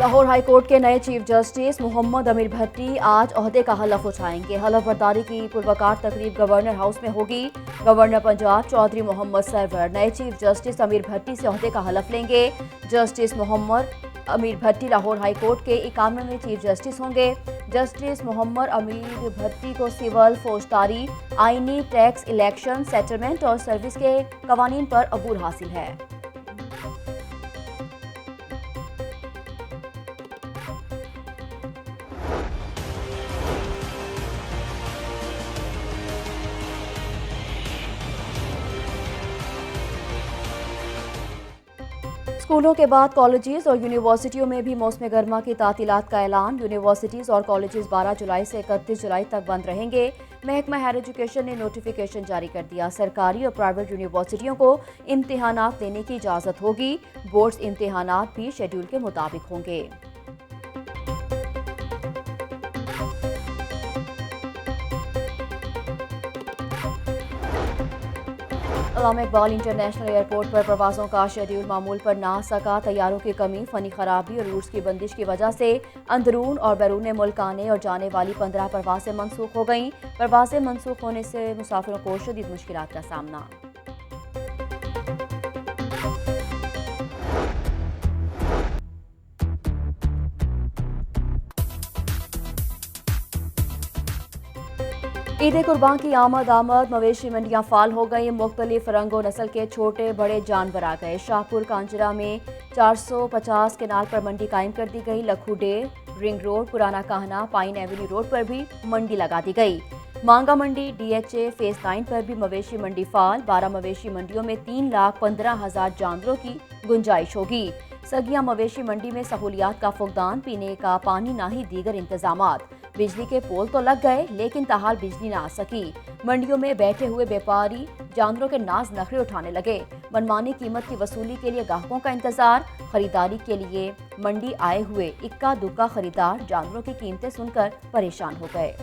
Lahore high court के नए chief justice Mohammad अमीर भट्टी आज ओहदे का हलफ उठाएंगे। हलफ बर्दारी की पुरवकार तकरीब गवर्नर हाउस में होगी। गवर्नर पंजाब चौधरी मोहम्मद सरवर नए चीफ जस्टिस अमीर भट्टी से ओहदे का हलफ लेंगे। जस्टिस मोहम्मद अमीर भट्टी लाहौर हाई कोर्ट के 91वें चीफ जस्टिस होंगे। जस्टिस मोहम्मद अमीर भट्टी को सिविल, फौजदारी, आईनी, टैक्स, इलेक्शन, सेटलमेंट और सर्विस के कवानीन पर अबूर हासिल है। स्कूलों के बाद कॉलेजेस और यूनिवर्सिटियों में भी मौसम गर्मा की तातीलात का ऐलान। यूनिवर्सिटीज़ और कॉलेजेस 12 जुलाई से 31 जुलाई तक बंद रहेंगे। महकमा हायर एजुकेशन ने नोटिफिकेशन जारी कर दिया। सरकारी और प्राइवेट यूनिवर्सिटियों को इम्तिहानात लेने की इजाज़त होगी। बोर्ड्स इम्तिहानात भी शेड्यूल के मुताबिक होंगे। अल्लामा इकबाल इंटरनेशनल एयरपोर्ट पर प्रवासों का शेड्यूल मामूल पर ना सका। तैयारों की कमी, फनी खराबी और रूट्स की बंदिश की वजह से अंदरून और बैरून मुल्क आने और जाने वाली 15 परवासें मनसूख हो गईं। परवासें मनसूख होने से मुसाफिरों को शदीद मुश्किलात का सामना। ईद कुर्बान की आमद मवेशी मंडियां फाल हो गई। मुख्तलिफ रंगो नस्ल के छोटे बड़े जानवर आ गए। शाहपुर कांजरा में 450 केनाल पर मंडी कायम कर दी गई। लखूडेर, रिंग रोड, पुराना कहना, पाइन एवेन्यू रोड पर भी मंडी लगा दी गई। मांगा मंडी, DHA फेज 9 पर भी मवेशी मंडी फाल। 12 मवेशी मंडियों में 3,15,000 जानवरों की गुंजाइश होगी। सगिया मवेशी मंडी में सहूलियात का फुकदान, पीने का पानी ना ही दीगर इंतजामात। बिजली के पोल तो लग गए लेकिन ताहाल बिजली ना आ सकी। मंडियों में बैठे हुए व्यापारी जानवरों के नाज नखरे उठाने लगे। मनमानी कीमत की वसूली के लिए ग्राहकों का इंतजार। खरीदारी के लिए मंडी आए हुए इक्का दुक्का खरीदार जानवरों की कीमतें सुनकर परेशान हो गए।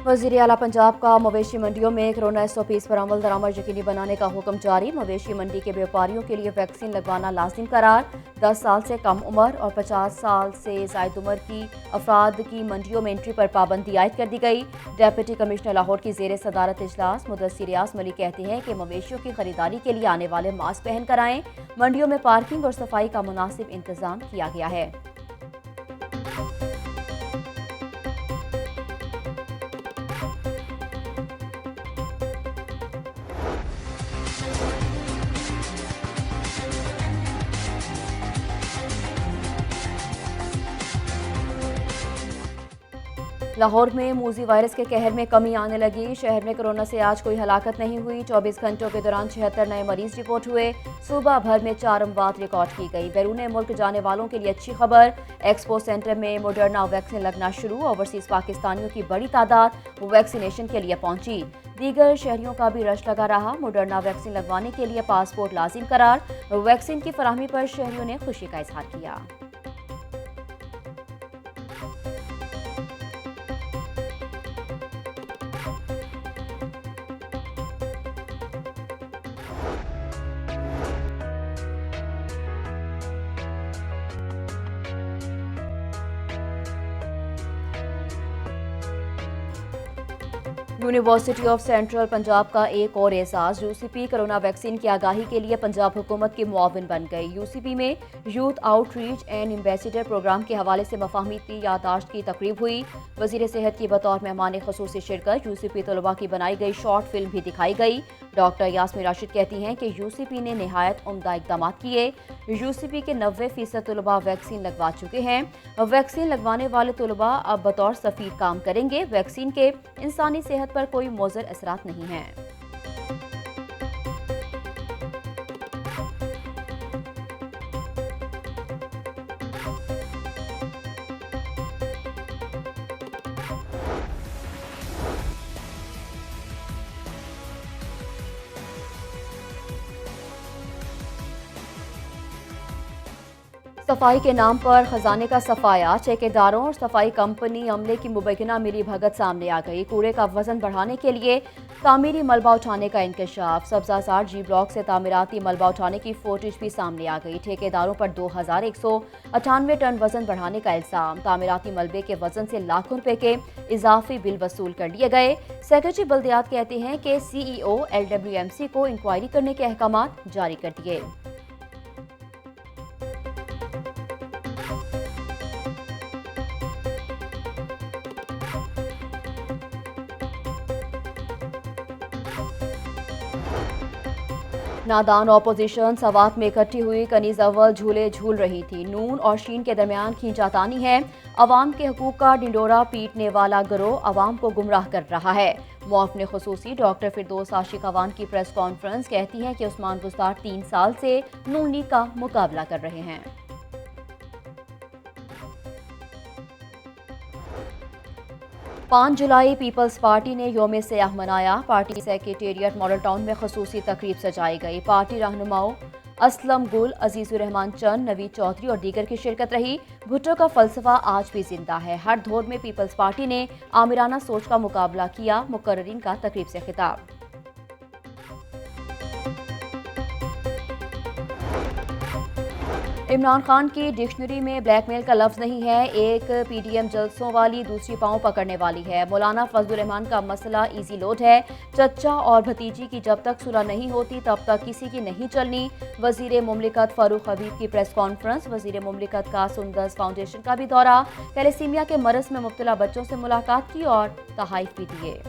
वज़ीर आला पंजाब का मवेशी मंडियों में कोरोना SOPs पर अमल दरामद यकीनी बनाने का हुक्म जारी। मवेशी मंडी के व्यापारियों के लिए वैक्सीन लगवाना लाजिम करार। 10 साल से कम उम्र और 50 साल से ज़ायद उम्र की अफराद की मंडियों में एंट्री पर पाबंदी आयद कर दी गई। डेप्यूटी कमिश्नर लाहौर की ज़ेर सदारत इजलास मुदस्सिर रियाज मलिक कहते हैं कि मवेशियों की खरीदारी के लिए आने वाले मास्क पहन कर आएँ। मंडियों में पार्किंग और सफाई का मुनासिब इंतजाम किया गया है। लाहौर में मूजी वायरस के कहर में कमी आने लगी। शहर में कोरोना से आज कोई हलाकत नहीं हुई। 24 घंटों के दौरान 76 नए मरीज रिपोर्ट हुए। सूबा भर में 4 अमवात रिकॉर्ड की गई। बैरून मुल्क जाने वालों के लिए अच्छी खबर। एक्सपो सेंटर में मॉडर्ना वैक्सीन लगना शुरू। ओवरसीज पाकिस्तानियों की बड़ी तादाद वैक्सीनेशन के लिए पहुंची। दीगर शहरियों का भी रश लगा रहा। मॉडर्ना वैक्सीन लगवाने के लिए पासपोर्ट लाजिम करार। वैक्सीन की फराहमी पर शहरियों ने खुशी का इजहार किया। यूनिवर्सिटी ऑफ सेंट्रल पंजाब का एक और एजाज। UCP कोरोना वैक्सीन की आगाही के लिए पंजाब हुकूमत की मुआविन बन गई। UCP में youth outreach and ambassador program के हवाले से मफाहमीती यादाश्त की तकरीब हुई। वजीर सेहत की बतौर मेहमान खुसूसी शिरकत। UCP तलबा की बनाई गई शॉर्ट फिल्म भी दिखाई गई। डॉक्टर यास्मीन राशिद कहती हैं कि UCP ने नहायत उम्दा इकदाम किए। UCP के 90% तलबा वैक्सीन लगवा चुके हैं। वैक्सीन लगवाने वाले तलबा अब बतौर सफीर काम करेंगे। वैक्सीन के इंसानी सेहत पर कोई मुज़र असरात नहीं हैं। सफाई के नाम पर खजाने का सफाया, ठेकेदारों और सफाई कंपनी अमले की मुबैना मिली भगत सामने आ गई। कूड़े का वजन बढ़ाने के लिए तामीरी मलबा उठाने का इंकशाफ। सब्जासार जी ब्लॉक से तामीराती मलबा उठाने की फुटेज भी सामने आ गई। ठेकेदारों पर 2198 टन वजन बढ़ाने का इल्जाम। तामीराती मलबे के वजन से लाखों रुपए के इजाफी बिल वसूल कर लिए गए। सेक्रेटरी बल्दियात कहते हैं कि CEO LWMC को इंक्वायरी करने के अहकाम जारी कर दिए। नादान ऑपोजिशन सवात में इकट्ठी हुई कनीज अव्वल झूले झूल रही थी। नून और शीन के दरमियान खींचातानी है। अवाम के हकूक का डिंडोरा पीटने वाला गिरोह अवाम को गुमराह कर रहा है। मुआवने खुसूसी डॉक्टर फिरदौस आशिक अवान की प्रेस कॉन्फ्रेंस कहती है कि उस्मान गुस्तार 3 साल से नून लीग का मुकाबला कर रहे हैं। 5 जुलाई पीपल्स पार्टी ने योम सयाह मनाया। पार्टी सेक्रेटेरिएट मॉडल टाउन में खसूसी तकरीब सजाई गई। पार्टी रहनुमाओं असलम गुल, अजीजुर रहमान चंद, नवीद चौधरी और दीगर की शिरकत रही। भुट्टो का फलसफा आज भी जिंदा है। हर दौर में पीपल्स पार्टी ने आमिराना सोच का मुकाबला किया। मुकर्रिरीन का तकरीब से खिताब। इमरान खान की डिक्शनरी में ब्लैकमेल का लफ्ज नहीं है। एक PDM जलसों वाली दूसरी पांव पकड़ने वाली है। मौलाना फजलुर रहमान का मसला इजी लोड है। चचा और भतीजी की जब तक सुलह नहीं होती तब तक किसी की नहीं चलनी। वजीर मुमलिकत फारूक हबीब की प्रेस कॉन्फ्रेंस। वजीर मुमलिकत का सुंदस फाउंडेशन का भी दौरा। थैलेसीमिया के मरज में मुब्तला बच्चों से मुलाकात की और तहाइफ भी दिए।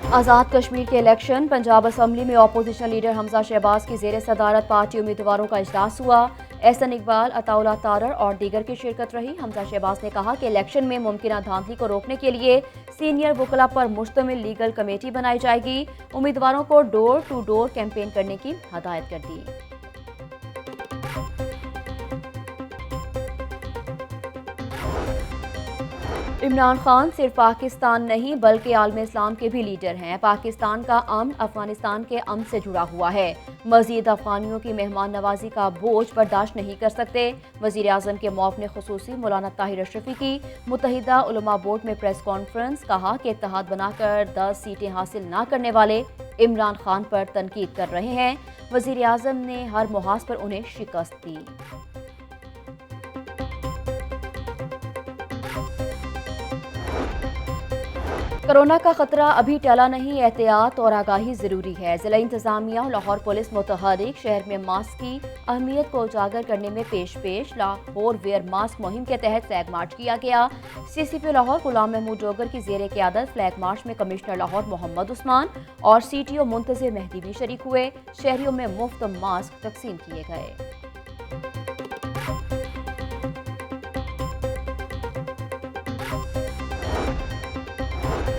आज़ाद कश्मीर के इलेक्शन। पंजाब असम्बली में अपोजिशन लीडर हमजा शहबाज की जेर सदारत पार्टी उम्मीदवारों का इजलास हुआ। एहसन इकबाल, अताउल्लाह तारर और दीगर की शिरकत रही। हमजा शहबाज ने कहा कि इलेक्शन में मुमकिन धांधली को रोकने के लिए सीनियर वकला पर मुश्तमिल लीगल कमेटी बनाई जाएगी। उम्मीदवारों को डोर टू डोर कैंपेन करने की हदायत कर दी। इमरान खान सिर्फ पाकिस्तान नहीं बल्कि आलम इस्लाम के भी लीडर हैं। पाकिस्तान का अमन अफगानिस्तान के अमन से जुड़ा हुआ है। मजीद अफगानियों की मेहमान नवाजी का बोझ बर्दाश्त नहीं कर सकते। वजीर आज़म के मुआवने खुसूसी मौलाना ताहिर अशरफी की मुत्तहिदा उलमा बोर्ड में प्रेस कॉन्फ्रेंस। कहा कि इत्तेहाद बनाकर 10 सीटें हासिल न करने वाले इमरान खान पर तनकीद कर रहे हैं। वजीर आज़म ने हर मुहाज पर उन्हें शिकस्त दी। कोरोना का खतरा अभी टला नहीं। एहतियात और आगाही जरूरी है। जिला इंतजामिया और लाहौर पुलिस मुतहरिक। शहर में मास्क की अहमियत को उजागर करने में पेश लाहौर वेयर मास्क मुहिम के तहत फ्लैग मार्च किया गया। CCP लाहौर गुलाम महमूद डोगर की जेर क़यादत फ्लैग मार्च में कमिश्नर लाहौर मोहम्मद उस्मान और CTO मुंतज़िर मेहदी भी शरीक हुए। शहरियों में मुफ्त मास्क तकसीम किए गए।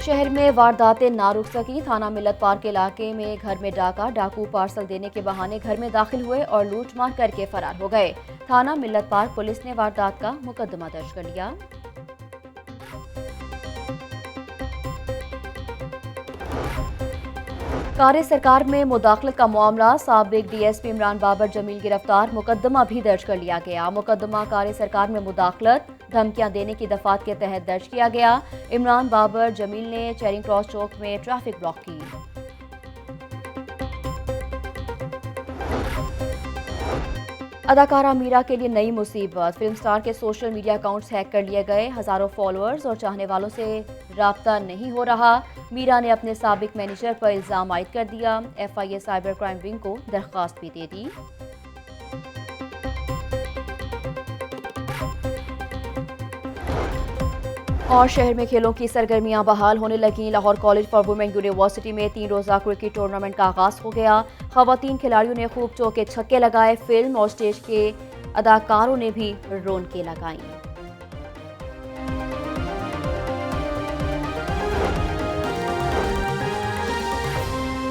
शहर में वारदातें ना रुक सकी। थाना मिलत पार्क इलाके में घर में डाकू पार्सल देने के बहाने घर में दाखिल हुए और लूटमार करके फरार हो गए। थाना मिलत पार्क पुलिस ने वारदात का मुकदमा दर्ज कर लिया। कार्य सरकार में मुदाखलत का मामला। साबिक DSP इमरान बाबर जमील गिरफ्तार। मुकदमा भी दर्ज कर लिया गया। मुकदमा कार्य सरकार में मुदाखलत धमकियां देने की दफात के तहत दर्ज किया गया। इमरान बाबर जमील ने चेरिंग क्रॉस चौक में ट्रैफिक ब्लॉक की। अदाकारा मीरा के लिए नई मुसीबत। फिल्म स्टार के सोशल मीडिया अकाउंट्स हैक कर लिए गए। हजारों फॉलोअर्स और चाहने वालों से राब्ता नहीं हो रहा। मीरा ने अपने साबिक मैनेजर पर इल्जाम आयद कर दिया। FIA साइबर क्राइम विंग को दरख्वास्त भी दे दी। और शहर में खेलों की सरगर्मियां बहाल होने लगी। Lahore college for women university में 3 रोजा क्रिकेट टूर्नामेंट का आगाज हो गया। खवातीन खिलाड़ियों ने खूब चौके छक्के लगाए। फिल्म और स्टेज के अदाकारों ने भी रौनकें लगाईं।